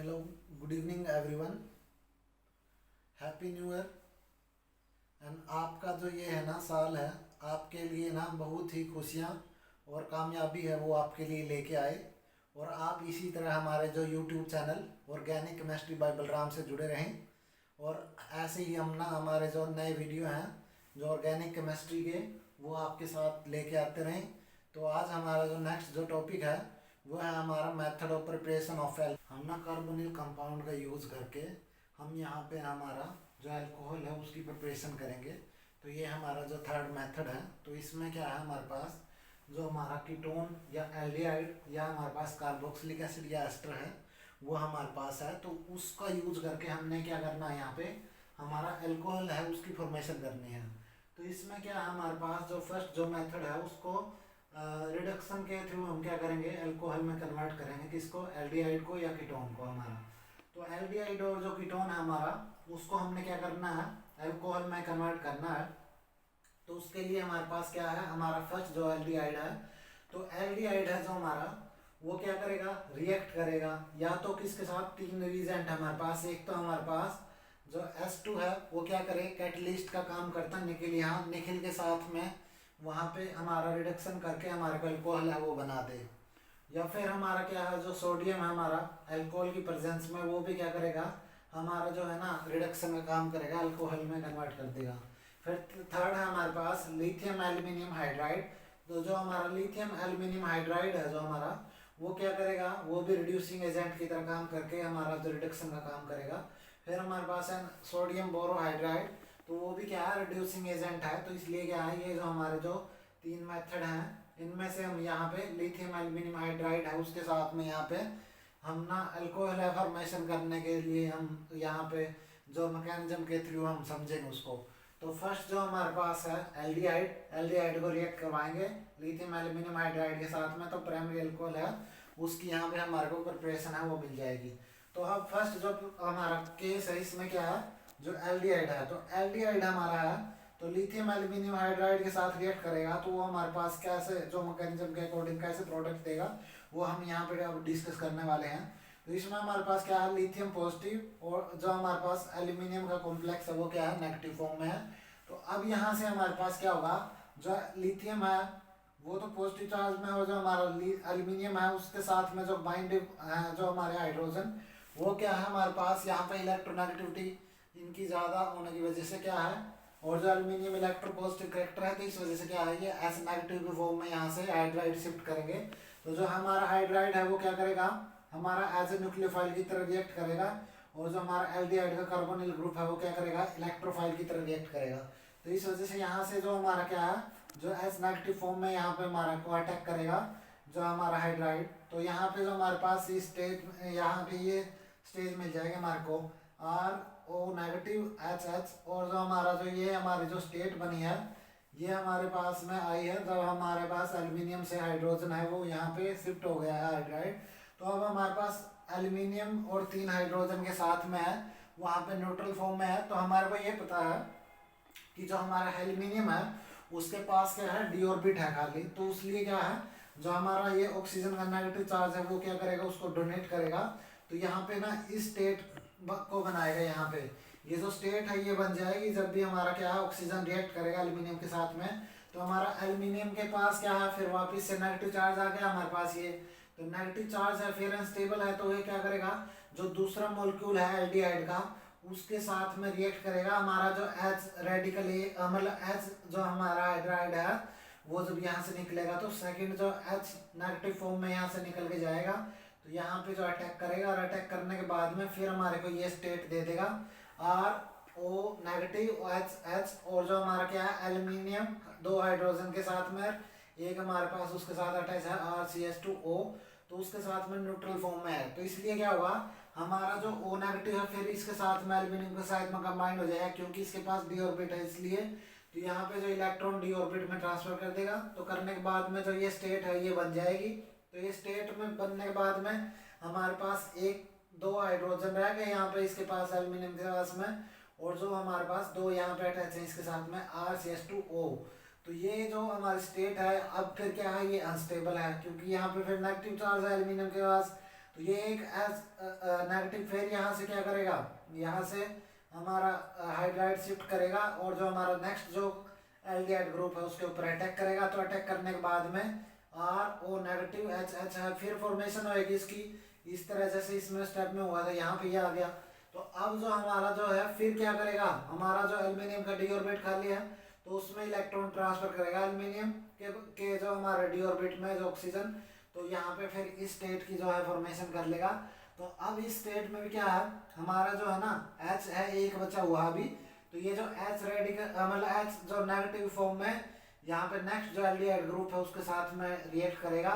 Hello, good evening everyone. Happy new year. And आपका जो ये है ना साल है, आपके लिए ना बहुत ही खुशियाँ और कामयाबी है वो आपके लिए लेके आए। और आप इसी तरह हमारे जो YouTube channel organic chemistry bye Balram से जुड़े रहें। और ऐसे ही हम ना हमारे जो नए वीडियो हैं जो ऑर्गेनिक केमिस्ट्री के, वो आपके साथ लेके आते रहें। तो आज हमारा जो नेक्स्ट जो टॉपिक है वो है हमारा मेथड ऑफ प्रिपरेशन ऑफ हम ना कार्बोनिल कंपाउंड का यूज़ करके हम यहाँ पे हमारा जो अल्कोहल है उसकी प्रिपरेशन करेंगे। तो ये हमारा जो थर्ड मेथड है। तो इसमें क्या है, हमारे पास जो हमारा कीटोन या एल्डिहाइड या हमारे पास कार्बोक्सिलिक एसिड या एस्टर है वो हमारे पास है। तो उसका यूज करके हमने क्या करना है, यहाँ पे हमारा अल्कोहल है उसकी फॉर्मेशन करनी है। तो इसमें क्या है, हमारे पास जो फर्स्ट जो मेथड है उसको रिडक्शन के थ्रू हम क्या करेंगे, अल्कोहल में कन्वर्ट करेंगे। किसको? एल्डिहाइड को या कीटोन को हमारा। तो एल्डिहाइड और जो कीटोन है हमारा, उसको हमने क्या करना है, अल्कोहल में कन्वर्ट करना है। तो उसके लिए हमारे पास क्या है, हमारा फर्स्ट जो एल्डिहाइड है, तो एल्डिहाइड है जो हमारा, वो क्या करेगा, रिएक्ट करेगा या तो किसके साथ, तीन रिएजेंट है हमारे पास। एक तो हमारे पास जो S2 है वो क्या करे, कैटलिस्ट का काम करता है निकिल, यहाँ निकिल के साथ में वहाँ पे हमारा रिडक्शन करके हमारे को अल्कोहल है वो बना दे। या फिर हमारा क्या है, जो सोडियम है हमारा अल्कोहल की प्रेजेंस में, वो भी क्या करेगा, हमारा जो है ना रिडक्शन का काम करेगा, अल्कोहल में कन्वर्ट कर देगा। फिर थर्ड है हमारे पास लिथियम एल्यूमिनियम हाइड्राइड। तो जो हमारा लिथियम एल्यूमिनियम हाइड्राइड है जो हमारा, वो क्या करेगा, वो भी रिड्यूसिंग एजेंट की तरह काम करके हमारा जो रिडक्शन का काम करेगा। फिर हमारे पास है सोडियम बोरोहाइड्राइड। तो वो भी क्या है, रिड्यूसिंग एजेंट है। तो इसलिए क्या है, ये जो हमारे जो तीन मेथड हैं, इनमें से हम यहाँ पे लिथियम एल्यूमिनियम हाइड्राइड है उसके साथ में यहाँ पे हम ना अल्कोहल फॉर्मेशन करने के लिए हम यहाँ पे जो मैकेनिज्म के थ्रू हम समझेंगे उसको। तो फर्स्ट जो हमारे पास है एल्डिहाइड, एल्डिहाइड को रिएक्ट करवाएंगे लिथियम एल्यूमिनियम हाइड्राइड के साथ में, तो प्राइमरी अल्कोहल है उसकी यहाँ पे हमारे को प्रिपरेशन है वो मिल जाएगी। तो अब फर्स्ट जो हमारा केस है, इसमें क्या है, जो एल्डिहाइड है, तो एल्डिहाइड हमारा है तो लिथियम एल्यूमिनियम हाइड्राइड के साथ रिएक्ट करेगा। तो वो हमारे पास कैसे, जो मैकेनिज्म के अकॉर्डिंग कैसे प्रोडक्ट देगा, वो हम यहाँ पे अब डिस्कस करने वाले हैं। तो इसमें हमारे पास क्या है, लिथियम पॉजिटिव, और जो हमारे पास एल्यूमिनियम का कॉम्प्लेक्स है वो क्या है, नेगेटिव फॉर्म में है। तो अब यहाँ से हमारे पास क्या होगा, जो लिथियम है वो तो पॉजिटिव चार्ज में, और जो हमारा एल्यूमिनियम है उसके साथ में जो बाइंड है जो हमारे हाइड्रोजन, वो क्या है हमारे पास यहाँ पे इलेक्ट्रोनेगेटिविटी इनकी ज़्यादा होने की वजह से क्या है, और जो एल्यूमिनियम इलेक्ट्रोपॉजिटिव करेक्टर है, तो इस वजह से क्या है, ये एस नेगेटिव के फॉर्म में यहाँ से हाइड्राइड शिफ्ट करेंगे। तो जो हमारा हाइड्राइड है वो क्या करेगा, हमारा एज ए न्यूक्लियोफाइल की तरह रिएक्ट करेगा। और जो हमारा एल्डिहाइड का कार्बोनिल ग्रुप है वो क्या करेगा, इलेक्ट्रोफाइल की तरह रिएक्ट करेगा। तो इस वजह से यहाँ से जो हमारा क्या है, जो एस नेगेटिव फॉर्म में यहाँ पे हमारा को अटैक करेगा जो हमारा हाइड्राइड। तो यहाँ पे जो हमारे पास इस स्टेज, यहाँ पे ये स्टेज मिल जाएगा हमारे को RO नेगेटिव HH। और जो हमारा जो ये हमारी जो स्टेट बनी है, ये हमारे पास में आई है जब हमारे पास एल्यूमिनियम से हाइड्रोजन है वो यहाँ पे शिफ्ट हो गया है हाइड्राइड। तो अब हमारे पास एल्यूमिनियम और तीन हाइड्रोजन के साथ में है, वहाँ पे न्यूट्रल फॉर्म में है। तो हमारे को ये पता है कि जो हमारा एल्यूमिनियम है उसके पास क्या है, डी ऑर्बिट है खाली। तो इसलिए क्या है, जो हमारा ये ऑक्सीजन का नेगेटिव चार्ज है वो क्या करेगा, उसको डोनेट करेगा। तो यहाँ पे ना इस स्टेट को बनाएगा, यहाँ पे ये जो स्टेट है ये बन जाएगी जब भी हमारा क्या है, ऑक्सीजन रिएक्ट करेगा एल्यूमिनियम के साथ में। तो हमारा एल्यूमिनियम के पास क्या है, फिर वापस से नेगेटिव चार्ज आ गया हमारे पास ये। तो नेगेटिव चार्ज है, फिर अनस्टेबल है, तो ये क्या करेगा, जो दूसरा मॉलिक्यूल है एल्डिहाइड का उसके साथ में रिएक्ट करेगा। हमारा जो H रेडिकल, मतलब H जो हमारा हाइड्राइड है वो जब यहाँ से निकलेगा तो सेकंड जो H नेगेटिव फॉर्म में यहाँ से निकल के जाएगा। तो यहाँ पे जो अटैक करेगा, और अटैक करने के बाद में फिर हमारे को ये स्टेट दे देगा RO नेगेटिव HH। और जो हमारा क्या है, एल्यूमिनियम दो हाइड्रोजन के साथ में, एक हमारे पास उसके साथ अटैच है RCH2O, तो उसके साथ में न्यूट्रल फॉर्म में है। तो इसलिए क्या होगा, हमारा जो O नेगेटिव है फिर इसके साथ में एल्यूमिनियम के साथ में कंबाइंड हो जाएगा, क्योंकि इसके पास डी ऑर्बिट है इसलिए। तो यहाँ पे जो इलेक्ट्रॉन डी ऑर्बिट में ट्रांसफर कर देगा। तो करने के बाद में जो ये स्टेट है ये बन जाएगी। तो ये स्टेट में बनने के बाद में हमारे पास एक दो हाइड्रोजन रह गए यहाँ पे इसके पास एल्यूमिनियम के पास में, और जो हमारे पास दो यहाँ पे अटैच है इसके साथ में RCH2O। तो ये जो हमारी स्टेट है अब फिर क्या है, ये अनस्टेबल है, क्योंकि यहाँ पे फिर नेगेटिव चार्ज है एल्यूमिनियम के पास, तो ये एक एस नेगेटिव, फिर यहाँ से क्या करेगा, यहाँ से हमारा हाइड्राइड शिफ्ट करेगा और जो हमारा नेक्स्ट जो एल्डिहाइड ग्रुप है उसके ऊपर अटैक करेगा। तो अटैक करने के बाद में R O negative H H है, फिर फॉर्मेशन होएगी इसकी इस तरह, जैसे इसमें स्टेप में हुआ था यहाँ पे ये आ गया। तो अब जो हमारा जो है फिर क्या करेगा, हमारा जो एल्यूमिनियम का डी ऑर्बिट खाली है तो उसमें इलेक्ट्रॉन ट्रांसफर करेगा एल्यूमिनियम के जो हमारे डी ऑर्बिट में जो ऑक्सीजन, तो यहाँ पे फिर इस स्टेट की जो है फॉर्मेशन कर लेगा। तो अब इस स्टेट में भी क्या है, हमारा जो है ना H है एक बचा हुआ अभी, तो ये जो H रेडिकल मतलब H जो नेगेटिव फॉर्म में यहाँ पे नेक्स्ट जो एल्डिहाइड ग्रुप है उसके साथ में रिएक्ट करेगा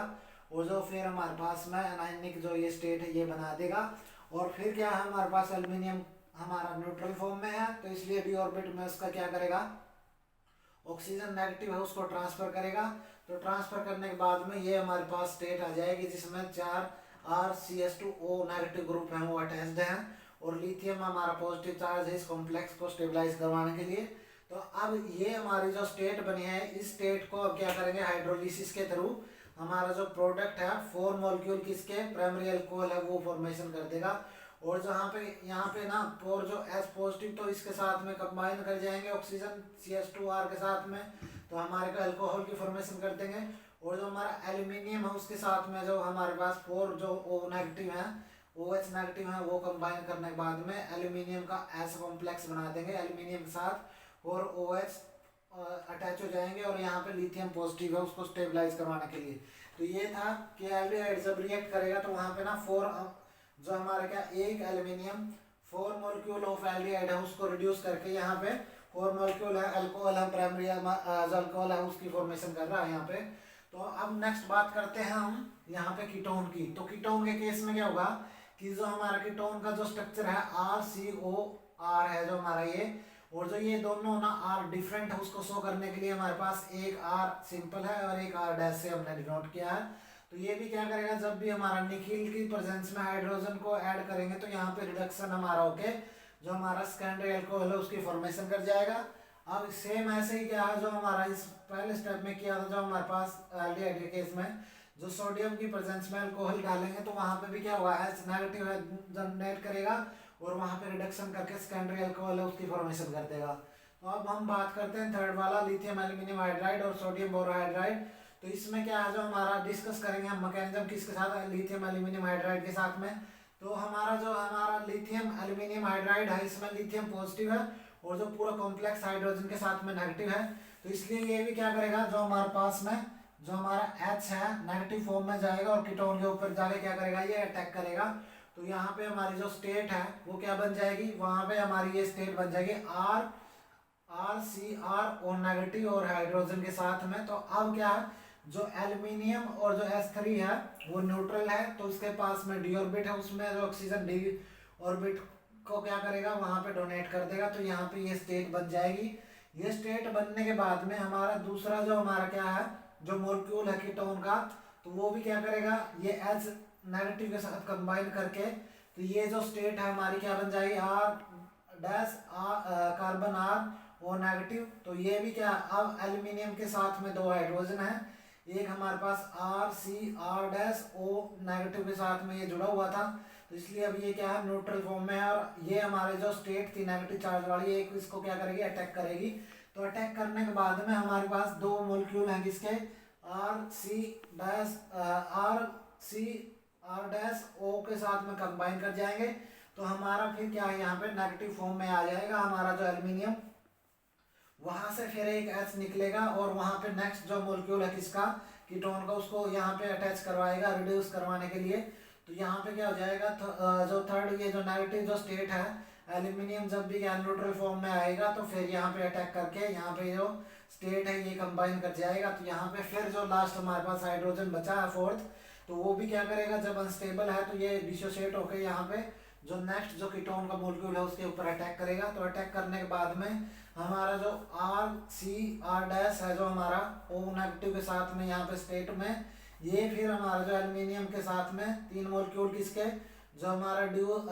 और जो फिर हमारे पास में अनायनिक जो ये स्टेट है ये बना देगा। और फिर क्या है, हमारे पास एल्यूमिनियम हमारा न्यूट्रल फॉर्म में है तो इसलिए डी ऑर्बिट में उसका क्या करेगा, ऑक्सीजन नेगेटिव है उसको ट्रांसफर करेगा। तो ट्रांसफर करने के बाद में ये हमारे पास स्टेट आ जाएगी जिसमें 4 RCH2O नेगेटिव ग्रुप हैं वो अटैच्ड हैं और लिथियम हमारा पॉजिटिव चार्ज है इस कॉम्प्लेक्स को स्टेबलाइज करवाने के लिए। तो अब ये हमारी जो स्टेट बनी है इस स्टेट को अब क्या करेंगे, हाइड्रोलिसिस के थ्रू हमारा जो प्रोडक्ट है 4 मॉलिक्यूल किसके प्राइमरी अल्कोहल है वो फॉर्मेशन कर देगा। और जहाँ पे यहाँ पे ना और जो एस पॉजिटिव तो इसके साथ में कंबाइन कर जाएंगे ऑक्सीजन CH2R के साथ में, तो हमारे को अल्कोहल की फॉर्मेशन कर देंगे। और जो हमारा एल्यूमिनियम है उसके साथ में जो हमारे पास 4 जो O नेगेटिव है OH नेगेटिव है वो कंबाइन करने के बाद में एल्यूमिनियम का एस कॉम्प्लेक्स बना देंगे एल्यूमिनियम के साथ और OH अटैच हो जाएंगे और यहाँ पे लिथियम पॉजिटिव है उसको स्टेबलाइज करवाने के लिए। तो ये था कि एल्डिहाइड जब रिएक्ट करेगा तो वहाँ पे ना 4 जो हमारे क्या एक एल्यूमिनियम 4 मॉलिक्यूल ऑफ एल्डिहाइड है उसको रिड्यूस करके यहाँ पे 4 मॉलिक्यूल है अल्कोहल है प्राइमरी जो अल्कोहल है उसकी फॉर्मेशन कर रहा है यहाँ पे। तो अब नेक्स्ट बात करते हैं हम यहाँ पे कीटोन की। तो कीटोन के केस में क्या होगा कि जो हमारा कीटोन का जो स्ट्रक्चर है RCOR है जो हमारा ये, और जो ये दोनों ना R डिफरेंट है उसको शो करने के लिए हमारे पास एक R सिंपल है और एक R डैश से हमने डिनोट किया है। तो ये भी क्या करेगा, जब भी हमारा निकिल की प्रेजेंस में हाइड्रोजन को ऐड करेंगे तो यहाँ पे रिडक्शन हमारा होके जो हमारा सेकेंडरी अल्कोहल है उसकी फॉर्मेशन कर जाएगा। अब सेम ऐसे ही क्या है जो हमारा इस पहले स्टेप में किया था, जो हमारे पास एल्डिहाइड के केस में जो सोडियम की प्रेजेंस में अल्कोहल डालेंगे तो वहाँ पे भी क्या होगा, H नेगेटिव है जनरेट करेगा और वहाँ पे रिडक्शन करके सेकेंडरी अल्कोहल है उसकी फॉर्मेशन कर देगा। तो अब हम बात करते हैं थर्ड वाला लिथियम एल्यूमिनियम हाइड्राइड और सोडियम बोरोहाइड्राइड। तो इसमें क्या है जो हमारा डिस्कस करेंगे हम मैकेनिज्म किसके साथ, लिथियम एल्यूमिनियम हाइड्राइड के साथ में। तो हमारा लिथियम एल्यूमिनियम हाइड्राइड है इसमें लिथियम पॉजिटिव है और जो पूरा कॉम्प्लेक्स हाइड्रोजन के साथ में नेगेटिव है। तो इसलिए ये भी क्या करेगा, जो हमारे पास में जो हमारा H है नेगेटिव फॉर्म में जाएगा और कीटोन के ऊपर जाके क्या करेगा, ये अटैक करेगा। तो यहाँ पे हमारी जो स्टेट है वो क्या बन जाएगी, वहां पे हमारी ये स्टेट बन जाएगी RCRO नेगेटिव और हाइड्रोजन के साथ में। तो अब क्या है, जो एल्यूमिनियम और जो S3 है वो न्यूट्रल है तो उसके पास में डी ऑर्बिट है, उसमें जो ऑक्सीजन डी ऑर्बिट को क्या करेगा वहां पे डोनेट कर देगा। तो यहाँ पे ये स्टेट बन जाएगी। ये स्टेट बनने के बाद में हमारा दूसरा जो हमारा क्या है जो मॉलिक्यूल है कीटोन का, तो वो भी क्या करेगा, ये H नेगेटिव के साथ कंबाइन करके तो ये जो स्टेट है हमारी क्या बन जाएगी R dash carbon R O negative. तो ये भी क्या, अब एल्यूमिनियम के साथ में 2 हाइड्रोजन है, एक हमारे पास RCR डैश O नेगेटिव के साथ में ये जुड़ा हुआ था तो इसलिए अब ये क्या है न्यूट्रल फॉर्म में है और ये हमारे जो स्टेट थी नेगेटिव चार्ज वाली एक इसको क्या करेगी, अटैक करेगी। तो अटैक करने के बाद में हमारे पास 2 मॉलिक्यूल हैं किसके, RCR डैश O के साथ में कंबाइन कर जाएंगे। तो हमारा फिर क्या है यहाँ पे नेगेटिव फॉर्म में आ जाएगा हमारा जो एल्यूमिनियम, वहां से फिर एक H निकलेगा और वहां पे नेक्स्ट जो मॉलिक्यूल है किसका, कीटोन का, उसको यहाँ पे अटैच करवाएगा रिड्यूस करवाने के लिए। तो यहाँ पे क्या हो जाएगा, जो थर्ड ये जो नेगेटिव जो स्टेट है एल्यूमिनियम जब भी न्यूट्रल फॉर्म में आएगा तो फिर यहाँ पे अटैक करके यहाँ पे जो स्टेट है ये कंबाइन कर जाएगा। तो यहाँ पे फिर जो लास्ट हमारे पास हाइड्रोजन बचा है फोर्थ, तो वो भी क्या करेगा, जब अनस्टेबल है तो ये डिसोसिएट होकर यहाँ पे जो नेक्स्ट जो कीटोन का मॉलिक्यूल है उसके ऊपर अटैक करेगा। तो अटैक करने के बाद में हमारा जो RCR डैश है जो हमारा O नेगेटिव के साथ में यहाँ पे स्टेट में, ये फिर हमारा जो एल्यूमिनियम के साथ में 3 मॉलिक्यूल किसके, जो हमारा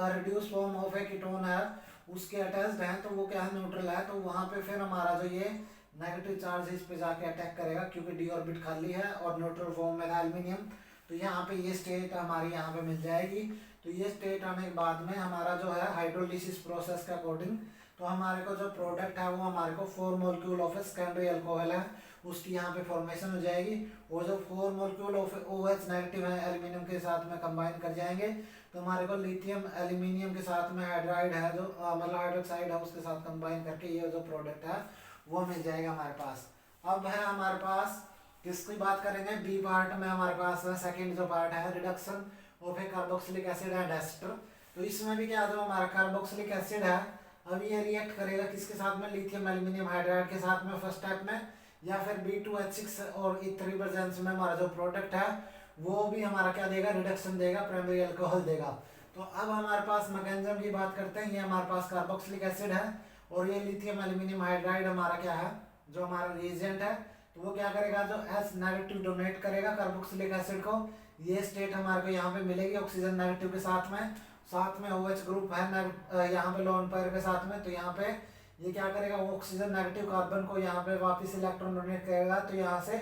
reduce form of A ketone है उसके अटैच्ड है तो वो क्या है न्यूट्रल है। तो वहाँ पे फिर हमारा जो ये नेगेटिव चार्ज इस पे जाके अटैक करेगा क्योंकि डी ऑर्बिट खाली है और न्यूट्रल फॉर्म में है एल्यूमिनियम। तो तो यहाँ पे ये स्टेट हमारी यहाँ पे मिल जाएगी। तो ये स्टेट आने के बाद में हमारा जो है हाइड्रोलिसिस प्रोसेस के अकॉर्डिंग तो हमारे को जो प्रोडक्ट है वो हमारे को 4 मोलिक्यूल ऑफ सेकेंडरी अल्कोहल है उसकी यहाँ पे फॉर्मेशन हो जाएगी। और जो 4 मोलिक्यूल ऑफ OH नेगेटिव है एल्यूमिनियम के साथ में कंबाइन कर जाएंगे तो हमारे को लिथियम एल्यूमिनियम के साथ में हाइड्राइड है जो मतलब हाइड्रोक्साइड है उसके साथ कंबाइन करके ये जो प्रोडक्ट है वो मिल जाएगा हमारे पास। अब है हमारे पास किसकी बात करेंगे, बी पार्ट में हमारे पास सेकेंड जो पार्ट है reduction of a carboxylic acid and ester. तो इसमें भी क्या जो हमारा कार्बोक्सिलिक एसिड है अब ये रिएक्ट करेगा किसके साथ में, लिथियम एल्यूमिनियम हाइड्राइड के साथ में फर्स्ट स्टेप में, या फिर B2H6 और E3 प्रेजेंस में हमारा जो प्रोडक्ट है वो भी हमारा क्या देगा, रिडक्शन देगा, प्राइमरी अल्कोहल देगा। तो अब हमारे पास मैकेनिज्म की बात करते हैं। ये हमारे पास कार्बोक्सिलिक एसिड है और ये लिथियम एल्यूमिनियम हाइड्राइड हमारा क्या है जो हमारा रिएजेंट है। तो वो क्या करेगा, जो H नेगेटिव डोनेट करेगा कार्बोक्सिलिक एसिड को, ये स्टेट हमारे को यहाँ पे मिलेगी ऑक्सीजन नेगेटिव के साथ में OH ग्रुप है यहाँ पे लोन पेयर के साथ में। तो यहाँ पे ये क्या करेगा, वो ऑक्सीजन नेगेटिव कार्बन को यहाँ पे वापस इलेक्ट्रॉन डोनेट करेगा। तो यहाँ से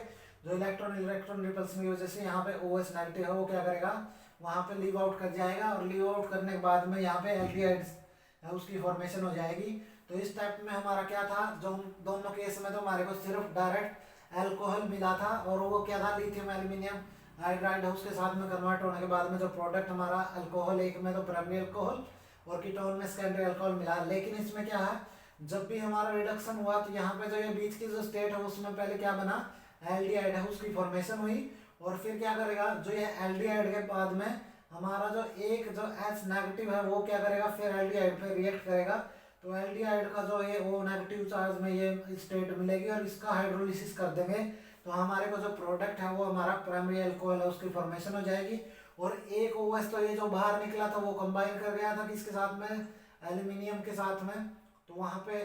जो इलेक्ट्रॉन रिपल्सन की वजह से यहाँ पे OH नेगेटिव है वो क्या करेगा, वहाँ पे लीव आउट कर जाएगा और लीव आउट करने के बाद में यहाँ पे एल्डिहाइड्स है उसकी फॉर्मेशन हो जाएगी। तो इस टाइप में हमारा क्या था, जो दोनों केस में तो हमारे को सिर्फ डायरेक्ट अल्कोहल मिला था और वो क्या था, लिथियम एल्यूमिनियम हाइड्राइड है उसके साथ में कन्वर्ट होने के बाद में जो प्रोडक्ट हमारा अल्कोहल, एक में तो प्राइमरी अल्कोहल और कीटोन में सेकेंडरी अल्कोहल मिला। लेकिन इसमें क्या है, जब भी हमारा रिडक्शन हुआ तो यहाँ पे जो ये बीच की जो स्टेट है उसमें पहले क्या बना, एल्डिहाइड है उसकी फॉर्मेशन हुई और फिर क्या करेगा, जो ये एल्डिहाइड के बाद में हमारा जो एक जो H नेगेटिव है वो क्या करेगा, फिर एल्डिहाइड पे रिएक्ट करेगा। तो एल्डिहाइड का जो ये O नेगेटिव चार्ज में ये स्टेट मिलेगी और इसका हाइड्रोलिसिस कर देंगे तो हमारे को जो प्रोडक्ट है वो हमारा प्राइमरी अल्कोहल है उसकी फॉर्मेशन हो जाएगी। और एक OH तो ये जो बाहर निकला था वो कंबाइन कर गया था किसके साथ में, एल्यूमिनियम के साथ में। तो वहाँ पे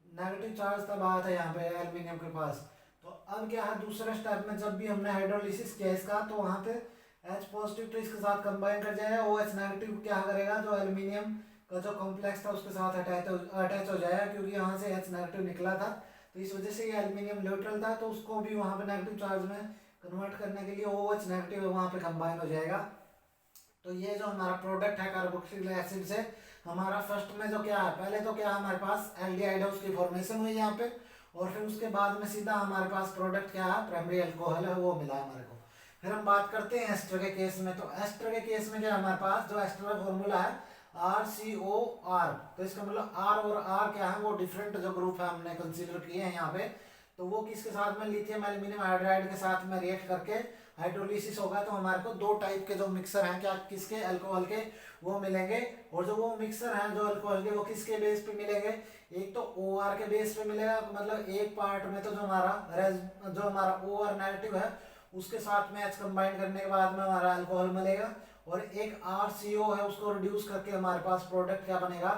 नेगेटिव चार्ज तब आया था यहाँ पे एल्यूमिनियम के पास। तो अब क्या है, दूसरे स्टेप में जब भी हमने हाइड्रोलिसिस किया इसका तो वहाँ पे H पॉजिटिव तो इसके साथ कंबाइन कर जाएगा, OH नेगेटिव क्या करेगा, जो एल्यूमिनियम का जो कॉम्प्लेक्स था उसके साथ अटैच हो जाएगा क्योंकि यहाँ से H नेगेटिव निकला था। तो इस वजह से ये एल्यूमिनियम न्यूट्रल था तो उसको भी वहाँ पे नेगेटिव चार्ज में कन्वर्ट करने के लिए OH नेगेटिव वहाँ पे कंबाइन हो जाएगा। तो ये जो हमारा प्रोडक्ट है कार्बोक्सिलिक एसिड से हमारा फर्स्ट में जो क्या है, पहले तो क्या हमारे पास एल्डिहाइड है उसकी फॉर्मेशन हुई यहाँ पे और फिर उसके बाद में सीधा हमारे पास प्रोडक्ट क्या है, प्राइमरी अल्कोहल है वो मिला हमारे को। फिर हम बात करते हैं एस्टर के केस में। तो एस्टर के केस में क्या हमारे पास जो एस्टर का फॉर्मूला है RCOR। तो इसका मतलब R और R क्या है, वो डिफरेंट जो ग्रुप है हमने कंसीडर किए हैं यहाँ पे। तो वो किसके साथ में, लिथियम एल्यूमिनियम हाइड्राइड के साथ में रिएक्ट करके हाइड्रोलिसिस होगा तो हमारे को दो टाइप के जो मिक्सर हैं क्या किसके, अल्कोहल के वो मिलेंगे। और जो वो मिक्सर हैं जो अल्कोहल के वो किसके बेस पे मिलेंगे, एक तो OR के बेस पे मिलेगा। मतलब एक पार्ट में तो जो हमारा OR नेगेटिव है उसके साथ में H कंबाइन करने के बाद में हमारा अल्कोहल मिलेगा और एक RCO है उसको रिड्यूस करके हमारे पास प्रोडक्ट क्या बनेगा,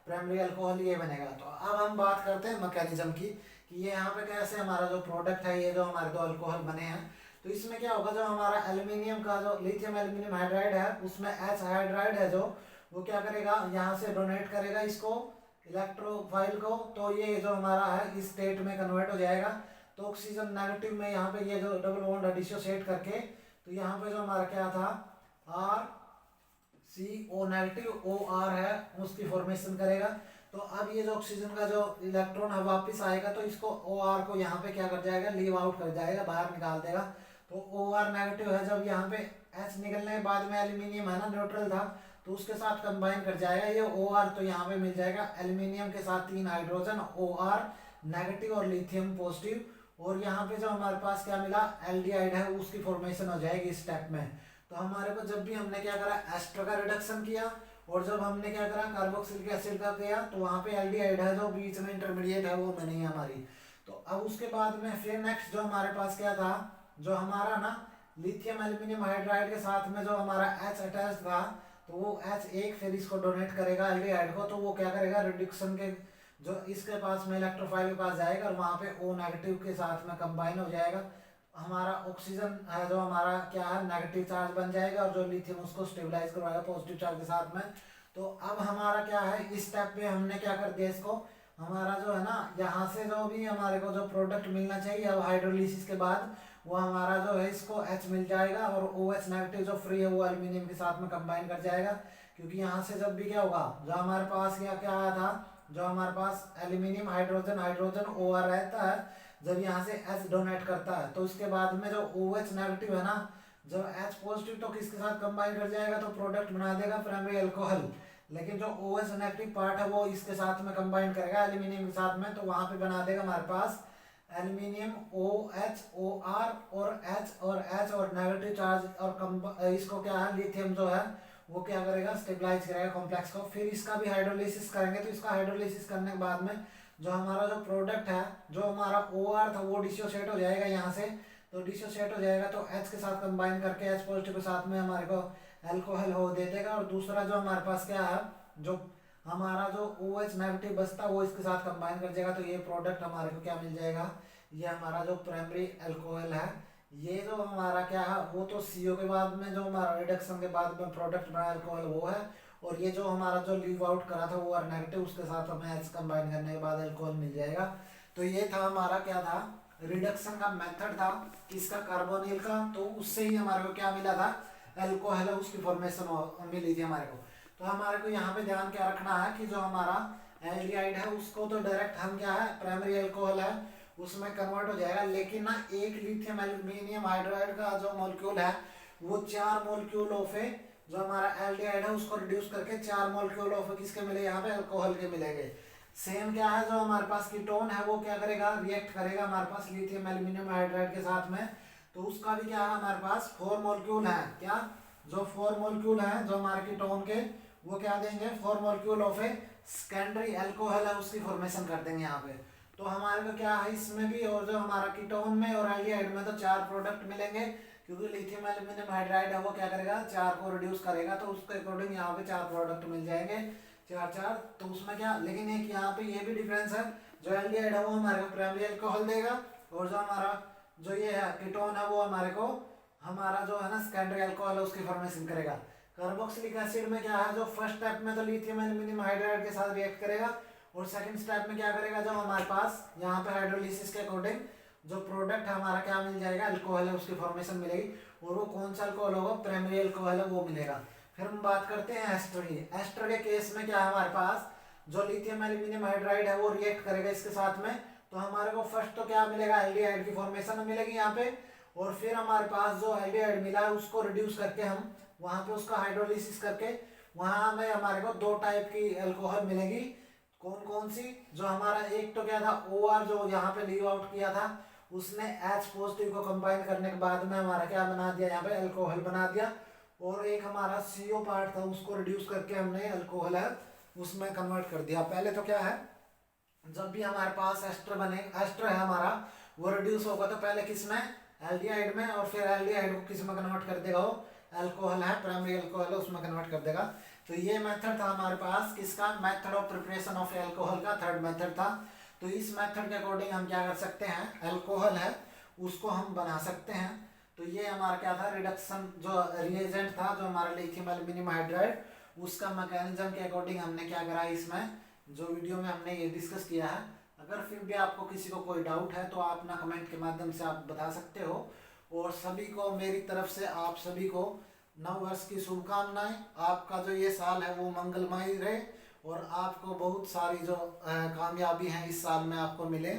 प्राइमरी अल्कोहल ये बनेगा। तो अब हम बात करते हैं मैकेनिज्म की कि ये यहाँ पे कैसे हमारा जो प्रोडक्ट है ये जो हमारे दो अल्कोहल बने हैं। तो इसमें क्या होगा, जो हमारा एल्यूमिनियम का जो लिथियम एल्यूमिनियम हाइड्राइड है उसमें H हाइड्राइड है जो वो क्या करेगा, यहाँ से डोनेट करेगा इसको इलेक्ट्रोफाइल को। तो ये जो हमारा है इस स्टेट में कन्वर्ट हो जाएगा। तो ऑक्सीजन नेगेटिव में यहाँ पे ये जो डबल बॉन्ड डिसोसिएट करके तो यहाँ पे जो हमारा क्या था RCO नेगेटिव OR है उसकी फॉर्मेशन करेगा। तो अब ये जो ऑक्सीजन का जो इलेक्ट्रॉन है वापस आएगा तो इसको OR को यहाँ पे क्या कर जाएगा, लीव आउट कर जाएगा, बाहर निकाल देगा। तो OR नेगेटिव है जब यहाँ पे H निकलने के बाद में एल्यूमिनियम है ना न्यूट्रल था तो उसके साथ कंबाइन कर जाएगा ये OR। तो यहाँ पे मिल जाएगा एल्यूमिनियम के साथ 3 हाइड्रोजन OR नेगेटिव और लिथियम पॉजिटिव। और यहाँ पे जो हमारे पास क्या मिला, एल्डिहाइड है उसकी फॉर्मेशन हो जाएगी इस स्टेप में। तो हमारे को जब भी हमने क्या करा, एस्टर का रिडक्शन किया और जब हमने क्या करा कार्बोक्सिलिक एसिड का किया तो वहाँ पे एल्डिहाइड है जो बीच में इंटरमीडिएट है वो बनी है हमारी। तो अब उसके बाद में फिर नेक्स्ट जो हमारे पास क्या था, जो हमारा ना लिथियम एल्यूमिनियम हाइड्राइड के साथ में जो हमारा H अटैच था तो वो H एक फिर इसको डोनेट करेगा एल्डिहाइड को। तो वो क्या करेगा, रिडक्शन के जो इसके पास में इलेक्ट्रोफाइल के पास जाएगा और वहाँ पे O नेगेटिव के साथ में कंबाइन हो जाएगा। हमारा ऑक्सीजन है जो हमारा क्या है नेगेटिव चार्ज बन जाएगा और जो लिथियम उसको स्टेबलाइज करवाएगा पॉजिटिव चार्ज के साथ में। तो अब हमारा क्या है, इस स्टेप पे हमने क्या कर दिया, इसको हमारा जो है ना यहाँ से जो भी हमारे को जो प्रोडक्ट मिलना चाहिए अब हाइड्रोलिसिस के बाद वो हमारा जो है इसको H मिल जाएगा, और OH नेगेटिव जो फ्री है वो एल्यूमिनियम के साथ में कंबाइन कर जाएगा। क्योंकि यहाँ से जब भी क्या होगा, जो हमारे पास यहाँ क्या आया था, जो हमारे पास एल्यूमिनियम हाइड्रोजन हाइड्रोजन OR रहता है, जब यहाँ से H डोनेट करता है तो उसके बाद में जो OH नेगेटिव है ना, जब H पॉजिटिव तो किसके साथ कंबाइन कर जाएगा, तो प्रोडक्ट बना देगा प्राइमरी अल्कोहल। लेकिन जो OH नेगेटिव पार्ट है वो इसके साथ में कंबाइन करेगा एल्यूमिनियम के साथ में, तो वहां पे बना देगा हमारे पास एल्यूमिनियम OH OR और H और नेगेटिव चार्ज, और इसको क्या है, लिथियम जो है वो क्या करेगा, स्टेबलाइज करेगा कॉम्प्लेक्स को। फिर इसका भी हाइड्रोलिसिस करेंगे, तो इसका हाइड्रोलिसिस करने के बाद में जो हमारा जो प्रोडक्ट है, जो हमारा OR था वो डिसोसिएट हो जाएगा यहाँ से, तो डिसोसिएट हो जाएगा तो H के साथ कंबाइन करके H पॉजिटिव के साथ में हमारे को अल्कोहल हो दे देगा। और दूसरा जो हमारे पास क्या है, जो हमारा जो OH नेगेटिव बचता वो इसके साथ कंबाइन कर जाएगा, तो ये प्रोडक्ट हमारे को क्या मिल जाएगा, ये हमारा जो प्राइमरी अल्कोहल है। ये जो हमारा क्या है, वो तो CO के बाद में जो हमारा रिडक्शन के बाद में प्रोडक्ट बना अल्कोहल वो है, और ये जो हमारा जो लीव आउट करा था वो आर नेगेटिव, उसके साथ हमें H कंबाइन करने के बाद अल्कोहल मिल जाएगा। तो ये था हमारा क्या था, रिडक्शन का मेथड था किसका, कार्बोनिल का। तो उससे ही हमारे को क्या मिला था, अल्कोहल है उसकी फॉर्मेशन मिली थी हमारे को। तो हमारे को यहाँ पे ध्यान क्या रखना है कि जो हमारा एल्डिहाइड है उसको तो डायरेक्ट हम क्या है, प्राइमरी अल्कोहल है उसमें कन्वर्ट हो जाएगा, लेकिन ना एक लिथियम एल्यूमिनियम हाइड्राइड का जो मॉलिक्यूल है वो 4 मॉलिक्यूल ऑफ जो हमारा एल्डिहाइड है उसको रिड्यूस करके 4 मॉलिक्यूल ऑफ किसके मिले, यहाँ पे अल्कोहल के मिलेंगे। सेम क्या है, जो हमारे पास कीटोन है वो क्या करेगा, रिएक्ट करेगा हमारे पास लिथियम एल्यूमिनियम हाइड्राइड के साथ में, तो उसका भी क्या है, हमारे पास 4 मॉलिक्यूल है, क्या जो 4 मॉलिक्यूल है जो हमारे कीटोन के, वो क्या देंगे, 4 मॉलिक्यूल ऑफ सेकेंडरी अल्कोहल है उसकी फॉर्मेशन कर देंगे यहाँ पे। तो हमारे को क्या है इसमें भी, और जो हमारा कीटोन में और एल्डिहाइड में तो 4 प्रोडक्ट मिलेंगे, क्योंकि लिथियम एल्यूमिनियम हाइड्राइड है वो क्या करेगा, 4 को रिड्यूस करेगा, तो उसके अकॉर्डिंग यहाँ पे 4 प्रोडक्ट मिल जाएंगे, 4 तो उसमें क्या, लेकिन एक यहाँ पे ये भी डिफरेंस है, जो एल्डिहाइड है वो हमारे को प्राइमरी अल्कोहल देगा, और जो हमारा जो ये है कीटोन है वो हमारे को हमारा जो है ना सेकेंडरी अल्कोहल है उसकी फॉर्मेशन करेगा। कार्बोक्सिलिक एसिड में क्या है, जो फर्स्ट स्टेप में तो लिथियम एल्यूमिनियम हाइड्राइड के साथ रिएक्ट करेगा, और सेकंड स्टेप में क्या करेगा, जो हमारे पास यहाँ पे हाइड्रोलिसिस के अकॉर्डिंग जो प्रोडक्ट है हमारा क्या मिल जाएगा, अल्कोहल है उसकी फॉर्मेशन मिलेगी, और वो कौन सा अल्कोहल होगा, प्राइमरी अल्कोहल है वो मिलेगा। फिर हम बात करते हैं एस्टर की। एस्टर के केस में क्या है, हमारे पास जो लिथियम एल्यूमिनियम हाइड्राइड है वो रिएक्ट करेगा इसके साथ में, तो हमारे को फर्स्ट तो क्या मिलेगा, एल्डिहाइड की फॉर्मेशन मिलेगी यहाँ पे, और फिर हमारे पास जो एल्डिहाइड मिला है उसको रिड्यूस करके हम वहां पे उसका हाइड्रोलिसिस करके वहां में हमारे को 2 टाइप की अल्कोहल मिलेगी। कौन कौन सी, जो हमारा एक तो क्या था OR जो यहाँ पे लीव आउट किया था उसने H पॉजिटिव को कंबाइन करने के बाद में हमारा क्या बना दिया, यहाँ पे अल्कोहल बना दिया, और एक हमारा CO पार्ट था उसको रिड्यूस करके हमने अल्कोहल है उसमें कन्वर्ट कर दिया। पहले तो क्या है, जब भी हमारे पास एस्टर बने, एस्टर है हमारा वो रिड्यूस होगा तो पहले किस में, एल्डिहाइड में, और फिर एल्डिहाइड को किस में कन्वर्ट कर देगा, वो अल्कोहल है प्राइमरी अल्कोहल है उसमें कन्वर्ट कर देगा। तो ये मेथड था हमारे पास किसका, method of preparation of alcohol का, थर्ड मेथड था। तो इस मेथड के अकॉर्डिंग हम क्या कर सकते हैं, अल्कोहल है उसको हम बना सकते हैं। तो ये हमारा क्या था, रिडक्शन जो रिएजेंट था जो हमारा लिथियम एल्यूमिनियम हाइड्राइड, उसका मैकेनिज्म के अकॉर्डिंग हमने क्या करा, इसमें जो वीडियो में हमने ये डिस्कस किया है। अगर फिर भी आपको किसी को कोई डाउट है तो आप ना कमेंट के माध्यम से आप बता सकते हो। और सभी को मेरी तरफ से आप सभी को नववर्ष की शुभकामनाएं। आपका जो ये साल है वो मंगलमय रहे, और आपको बहुत सारी जो कामयाबी है इस साल में आपको मिले।